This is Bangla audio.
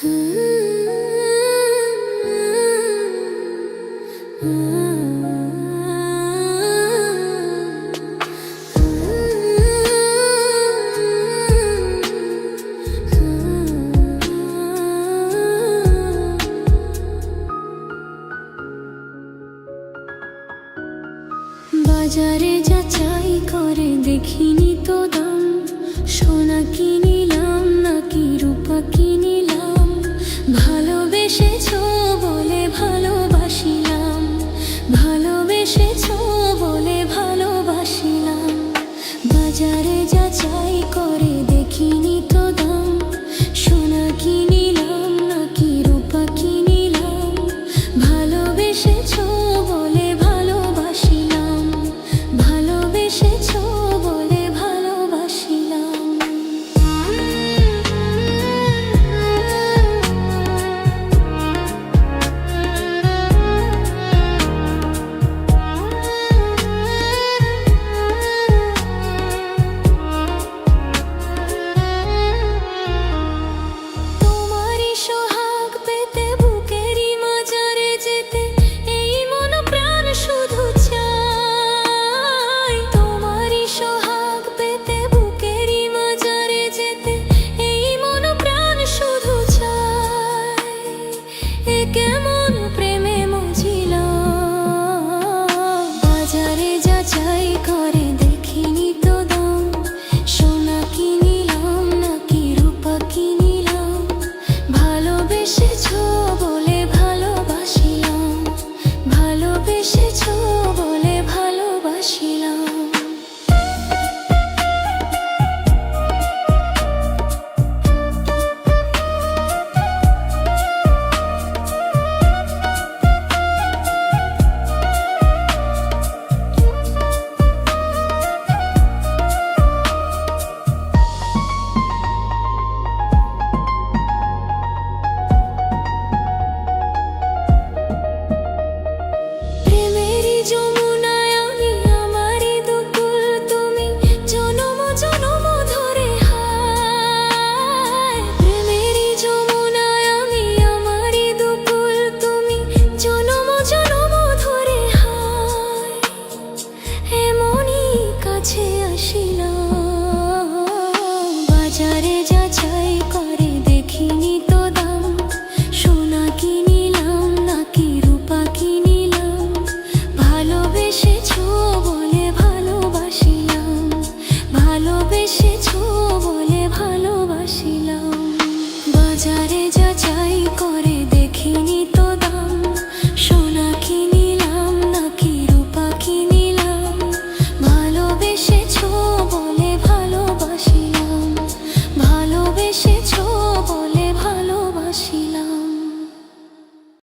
বাজারে যাচাই করে দেখিনি তো দাম, সোনা কিনিলাম নাকি রূপা কিনিলাম, ভালোবেসেছো বলে ভালোবাসিলাম, ভালোবেসেছো বলে ভালোবাসিলাম। বাজারে যাচাই করে দেখিনি তো দাম, সোনা কিনিলাম নাকি রূপা কিনিলাম, ভালোবেসেছো বলে ভালোবাসিলাম, ভালোবেসেছো বলে ভালোবাসিলাম। তোমারই সোহাগ পেতে বুকেরই মাঝারে যেতে এই মন প্রাণ শুধু চায়, তোমারই সোহাগ পেতে বুকেরই মাঝারে যেতে এই মন প্রাণ শুধু চায়। এ কেমন প্রেমে মজিলাম, বাজারে যাচাই করে দেখিনি তো দাম, সোনা কিনিলাম নাকি রূপা কিনিলাম, ভালোবেসেছো বলে ভালোবাসিলাম, ভালোবেসেছো বলে ভালোবাসিলাম। প্রেমেরই যমুনায় আমি আমারই দুকুল তুমি জনম জনম ধরে হায়, প্রেমেরই যমুনায় আমি আমারই দুকুল তুমি জনম জনম ধরে হায়। এমনই কাছে আসিলাম, বাজারে যাচাই করে দেখিনি তো দাম, সোনা কিনিলাম নাকি রূপা কিনিলাম, ভালোবেসেছো বলে ভালোবাসিলাম, ভালোবেসেছো বলে ভালোবাসিলাম। বাজারে যাচাই করে দেখিনি তো দাম, সোনা কিনিলাম নাকি রূপা কিনিলাম, ভালোবেসেছো বলে ভালোবাসিলাম, ভালোবেসেছো